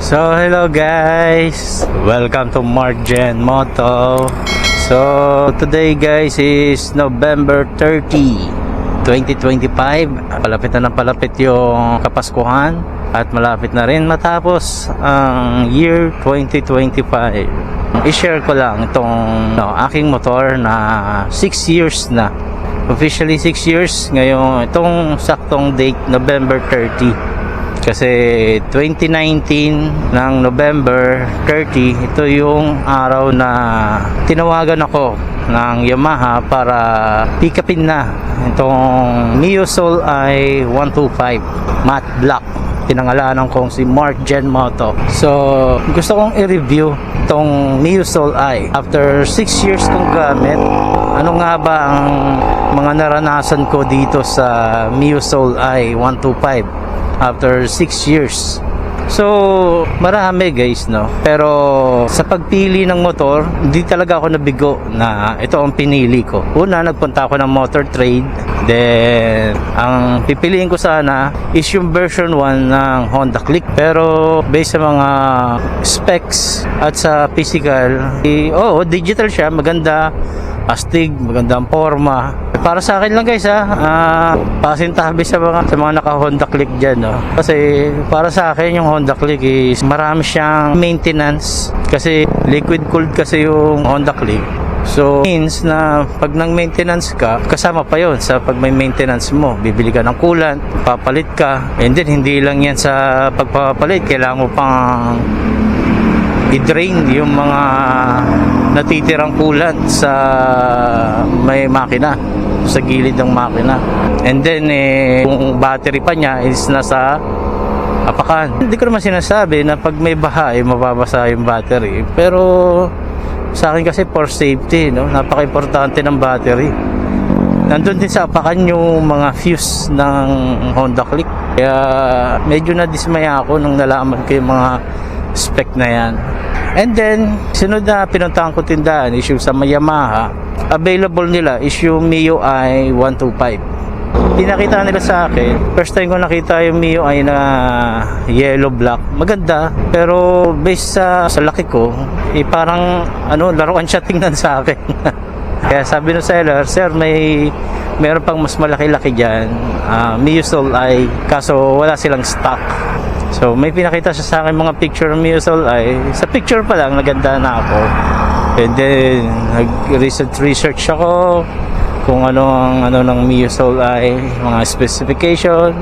So hello guys, welcome to Margen Moto. So today guys is November 30, 2025. Palapit na ng palapit yung Kapaskuhan at malapit na rin matapos ang year 2025. I-share ko lang itong aking motor na 6 years na. Officially 6 years ngayon, itong saktong date November 30. Kasi 2019 ng November 30, ito yung araw na tinawagan ako ng Yamaha para pick upin na itong Mio Soul i 125 matte black. Pinangalanan kong si Margen Moto. So gusto kong i-review itong Mio Soul i. After 6 years kong gamit, ano nga ba ang mga naranasan ko dito sa Mio Soul i 125 after 6 years. So marami guys, no, pero sa pagpili ng motor hindi talaga ako nabigo na ito ang pinili ko. Una, nagpunta ako ng Motor Trade, then ang pipiliin ko sana is yung version 1 ng Honda Click, pero based sa mga specs at sa physical, digital siya, maganda, astig, maganda ang forma. Para sa akin lang guys, pasintabi sa mga naka Honda Click dyan, no? Kasi para sa akin yung Honda Click is marami siyang maintenance, kasi liquid cooled kasi yung Honda Click. So means na pag nang maintenance ka, kasama pa yon sa pag may maintenance mo, bibili ka ng coolant, papalit ka, and then hindi lang yan sa pagpapalit, kailangan mo pang i-drain yung mga natitirang coolant sa may makina, sa gilid ng makina. And then yung battery pa niya is nasa apakan. Hindi ko naman sinasabi na pag may baha mababasa yung battery, pero sa akin kasi for safety, no, napaka-importante ng battery. Nandun din sa apakan yung mga fuse ng Honda Click, kaya medyo nadismaya ako nung nalaman ko yung mga spec na yan. And then sunod na pinuntahan ko tindahan is yung sa Yamaha. Available nila is yung Mio i 125. Pinakita nila sa akin, first time ko nakita yung Mio i na yellow black. Maganda, pero based sa laki ko, parang laruan siya tingnan sa akin. Kaya sabi ng seller, sir, meron pang mas malaki-laki dyan, Mio Soul i, kaso wala silang stock. So may pinakita siya sa akin mga picture ng Mio Soul i. Sa picture pa lang naganda na ako. And then nag-research ako kung ano ng Mio Soul i, mga specification.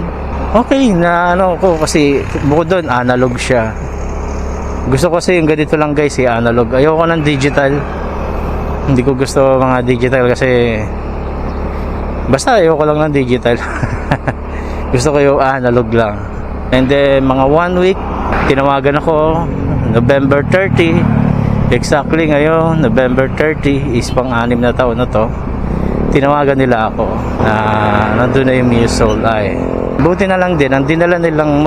Okay na ko, kasi bukod doon analog siya. Gusto ko kasi yung ganito lang guys, analog. Ayoko ng digital. Hindi ko gusto mga digital kasi basta ayoko lang ng digital. Gusto ko yung analog lang. And then mga 1 week tinawagan ako, November 30, exactly ngayon November 30 is pang-6 na taon na to. Tinawagan nila ako na nandun na yung Mio Soul i. Buti na lang din, ang dinala nilang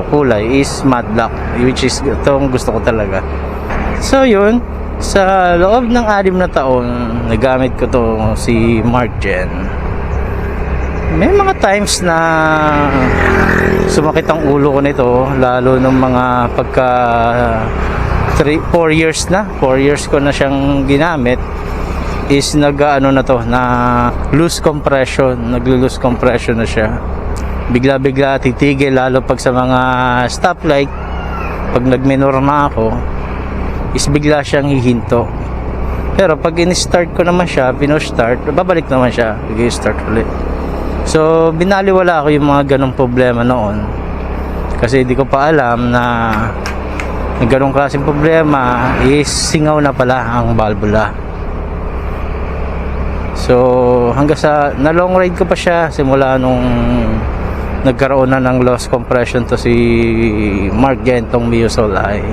kulay is matte black, which is itong gusto ko talaga. So yun, sa loob ng 6 na taon nagamit ko to si Margen. May mga times na sumakit ang ulo ko nito, lalo nung mga pagka 4 years na 4 years ko na siyang ginamit, is nag-loose compression, naglo-loose compression na siya. Bigla-bigla titigil, lalo pag sa mga stoplight, pag nag-minor na ako, is bigla siyang hihinto. Pero pag in-start ko naman siya, pino-start, babalik naman siya, i-start ulit. So binaliwala ko yung mga ganong problema noon, kasi hindi ko pa alam na ganong klaseng problema is singaw na pala ang valvula. So hanggang sa na long ride ko pa siya simula nung nagkaroon na ng loss compression to si Margen tong Mio Soul i.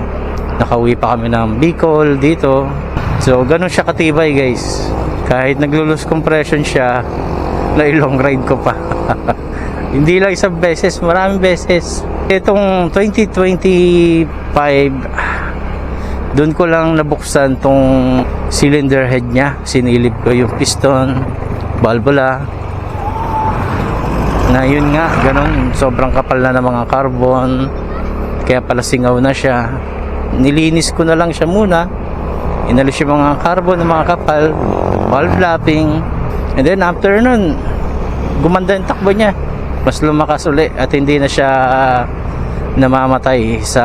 Nakauwi pa kami ng Bicol dito. So ganon siya katibay guys, kahit naglo-loss compression siya, na long ride ko pa. Hindi lang isang beses, maraming beses. Itong 2025, doon ko lang nabuksan tong cylinder head niya. Sinilip ko yung piston, valvula, na yun nga, ganun, sobrang kapal na ng mga carbon. Kaya pala singaw na siya. Nilinis ko na lang siya muna. Inalis yung mga carbon ng mga kapal, valve lapping, and then after nun, gumanda yung takbo niya. Mas lumakas uli at hindi na siya namamatay sa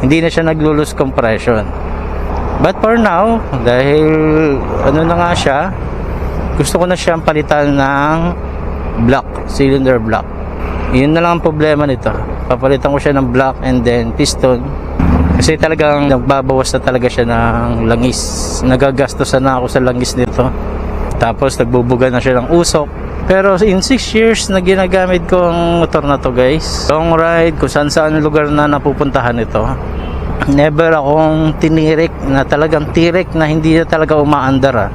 hindi na siya naglo-lose compression. But for now, dahil na nga siya, gusto ko na siyang palitan ng block, cylinder block. Yun na lang ang problema nito. Papalitan ko siya ng block and then piston. Kasi talagang nagbabawas na talaga siya ng langis. Nagagastosan na ako sa langis nito. Tapos nagbubuga na siya ng usok. Pero in 6 years na ginagamit ko ang motor na to guys, long ride, kung saan saan lugar na napupuntahan ito, never akong tinirik na talagang tirik na hindi na talaga umaandar.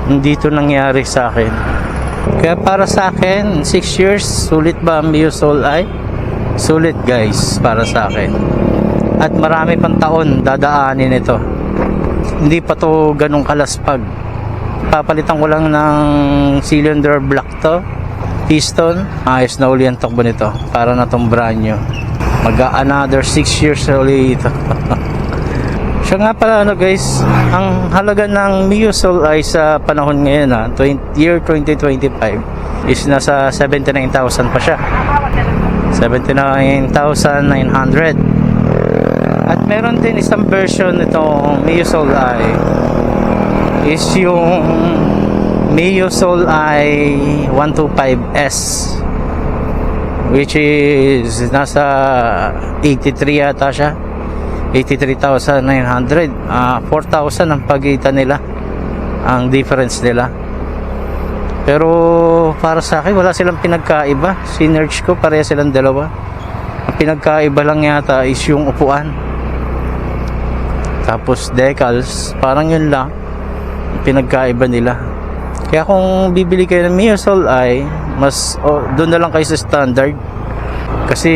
Hindi ito nangyari sa akin. Kaya para sa akin, 6 years, sulit ba ang Mio Soul Eye? Sulit guys, para sa akin. At marami pang taon dadaanin ito. Hindi pa to ganong kalaspag. Papalitan ko lang ng cylinder block to, piston. Ayos na uli ang takbo nito. Para na tong brand new. Another 6 years na uli ito. Siya nga pala guys, ang halaga ng Mio Soul Eye sa panahon ngayon year 2025 is nasa 79,000 pa siya. 79,900. At meron din isang version nitong Mio Soul Eye is yung Mio Soul Eye 125S, which is nasa 83 yata siya, 83,900. 4,000 ang pagitan nila, ang difference nila. Pero para sa akin wala silang pinagkaiba. Sinerge ko, pareha silang dalawa. Ang pinagkaiba lang yata is yung upuan, tapos decals, parang yun lang pinagkaiba nila. Kaya kung bibili kayo ng Mio Soul Eye, mas doon na lang kayo sa standard, kasi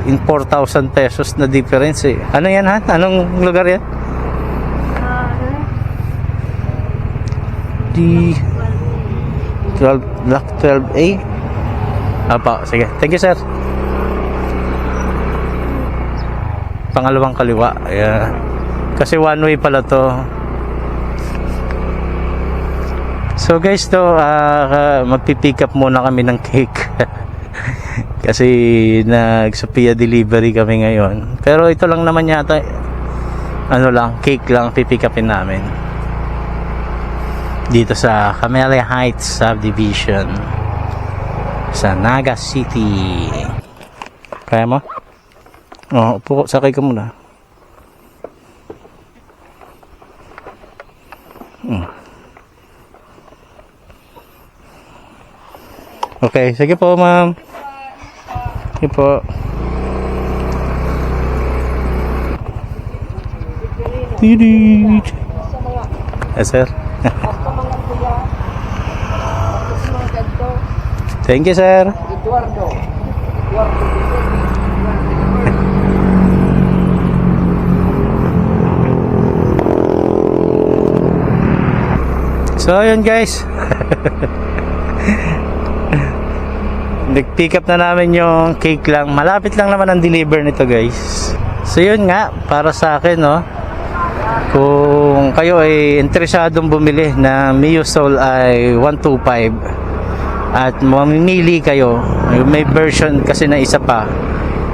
in 4,000 pesos na difference eh. Ano yan ha? Anong lugar yan? D 12 Block 12A. Apa, sige, thank you sir. Pangalawang kaliwa, yeah. Kasi one way pala to. So guys, magpipick up muna kami ng cake. Kasi nag-Sophia delivery kami ngayon. Pero ito lang naman yata, cake lang pipick upin namin. Dito sa Camellia Heights Subdivision sa Naga City. Kaya mo? Upo, sakay ka muna. Okay, sige po ma'am. Sige po. Yes sir. Thank you sir. So ayun guys. Nag-pick up na namin yung cake lang. Malapit lang naman ang deliver nito guys. So yun nga, para sa akin kung kayo ay interesadong bumili na Mio Soul Eye 125 at mamimili kayo, may version kasi na isa pa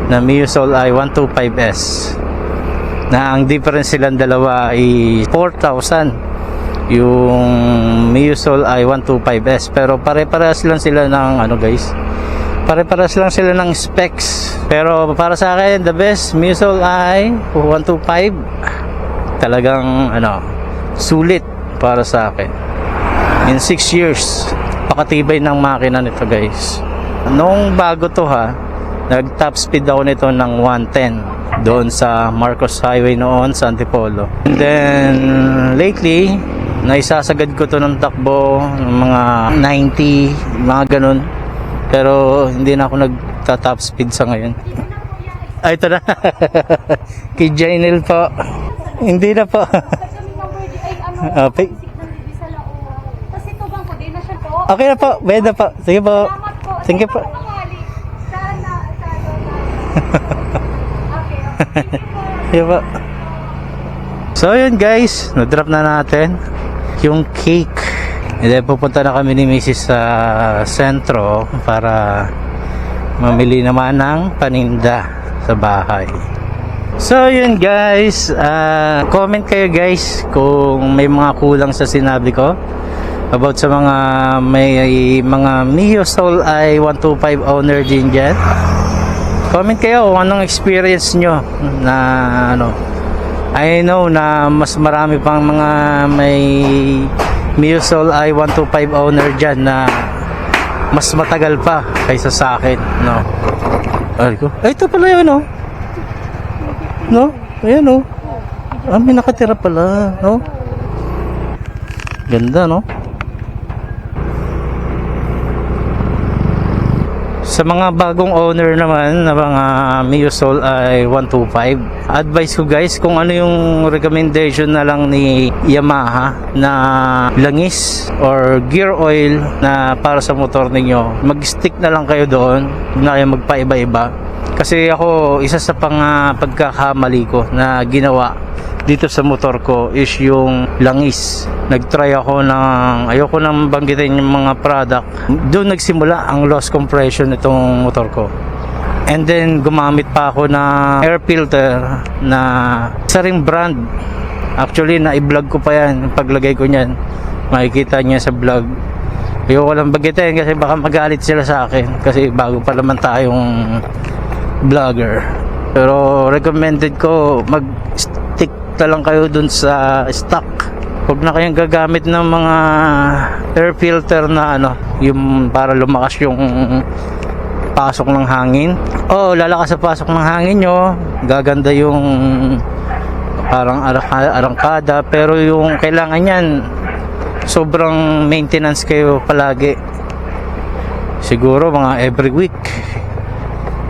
na Mio Soul Eye 125S na ang difference silang dalawa ay 4,000 yung Mio Soul Eye 125S, pero pare-parehas lang sila ng guys, pare-parehas lang sila ng specs. Pero para sa akin, the best Mio Soul Eye 125, talagang sulit para sa akin. In 6 years, pakatibay ng makina nito guys. Nung bago to nag top speed ako nito ng 110 doon sa Marcos Highway noon sa Antipolo. And then lately, naisasagad ko to ng takbo ng mga 90, mga ganun. Pero hindi na ako nagta-top speed sa ngayon. Ay, ito na. Kay Janelle po. Hindi na po. Okay. Okay na po. Bayad na po. Sige po. Thank you po. Diba? So yun guys, na-drop na natin yung cake. And then pupunta na kami ni Mrs. sa sentro para mamili naman ng paninda sa bahay. So yun guys, comment kayo guys kung may mga kulang sa sinabi ko about sa mga may mga Mio Soul i 125 owner din dyan. Comment kayo kung anong experience nyo na ano. I know na mas marami pang mga may Mio Soul i 125 owner dyan na mas matagal pa kaysa sa akin, no? Ay, ito pala yun, no? No? Ayan, no? May nakatira pala, no? Ganda, no? Sa mga bagong owner naman na mga Mio Soul i 125, advice ko guys, kung ano yung recommendation na lang ni Yamaha na langis or gear oil na para sa motor ninyo, mag-stick na lang kayo doon, huwag na kayo magpaiba-iba. Kasi ako, isa sa pagkakamali ko na ginawa dito sa motor ko is yung langis. Nag-try ako ng, ayoko nang banggitin yung mga product. Doon nagsimula ang loss compression nitong motor ko. And then gumamit pa ako ng air filter na isa ring brand. Actually na-i-vlog ko pa yan, paglagay ko niyan. Makikita niya sa vlog. Ayoko lang banggitin kasi baka magalit sila sa akin kasi bago pa naman tayong vlogger. Pero recommended ko mag-stick na lang kayo dun sa stock. Huwag na kayong gagamit ng mga air filter na ano, yung para lumakas yung pasok ng hangin. Lalakas sa pasok ng hangin nyo, gaganda yung parang arangkada, pero yung kailangan yan sobrang maintenance kayo palagi. Siguro mga every week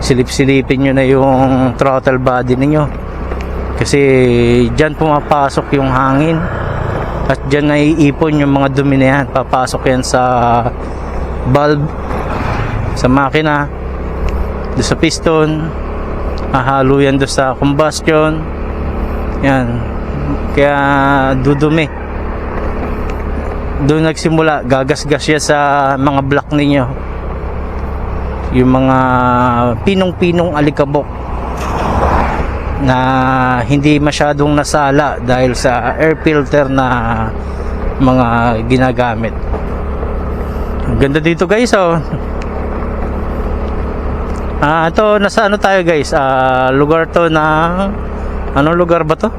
silip-silipin nyo na yung throttle body ninyo kasi dyan pumapasok yung hangin at dyan naiipon yung mga dumi na yan. Papasok yan sa valve, sa makina, doon sa piston, hahalo yan doon sa combustion yan, kaya dudumi. Doon nagsimula, gagasgas yan sa mga block ninyo, yung mga pinong-pinong alikabok na hindi masyadong nasala dahil sa air filter na mga ginagamit. Ang ganda dito guys, oh. Ito, nasa ano tayo guys? Lugar to na, anong lugar ba to?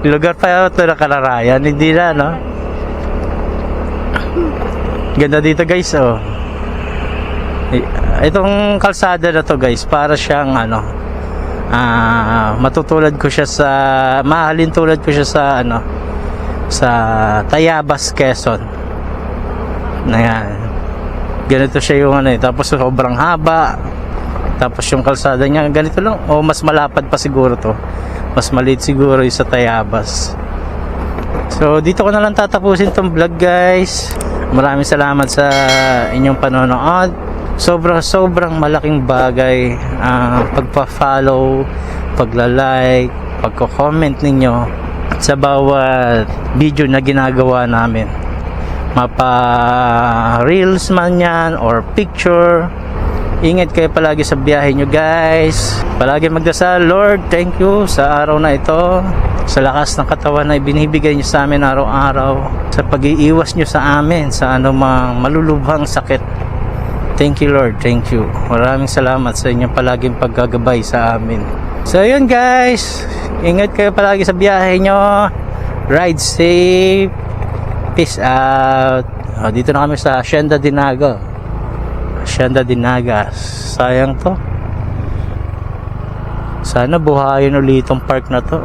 Lugar pa ito na Kalarayan, hindi na, no? Ganda dito guys, oh. Itong kalsada na to guys, para siyang ano, matutulad ko siya sa, mahalin tulad ko siya sa ano, sa Tayabas, Quezon. Ayan, ganito siya yung ano, tapos sobrang haba, tapos yung kalsada niya ganito lang, o mas malapad pa siguro to, mas maliit siguro yung sa Tayabas. So dito ko na lang tatapusin tong vlog guys. Maraming salamat sa inyong panonood. Sobrang malaking bagay pagpa-follow, pagla-like, pagko-comment ninyo sa bawat video na ginagawa namin. Mapa reels man yan or picture. Ingat kayo palagi sa biyahe nyo guys. Palagi magdasal, Lord, thank you sa araw na ito, sa lakas ng katawan na ibinibigay nyo sa amin araw-araw, sa pag-iiwas nyo sa amin sa anumang malulubhang sakit. Thank you Lord, thank you. Maraming salamat sa inyong palaging paggagabay sa amin. So yun guys, ingat kayo palagi sa biyahe nyo. Ride safe. Peace out. Dito na kami sa Hacienda Dinaga. Hacienda Dinaga. Sayang to. Sana buhayin ulit itong park na to.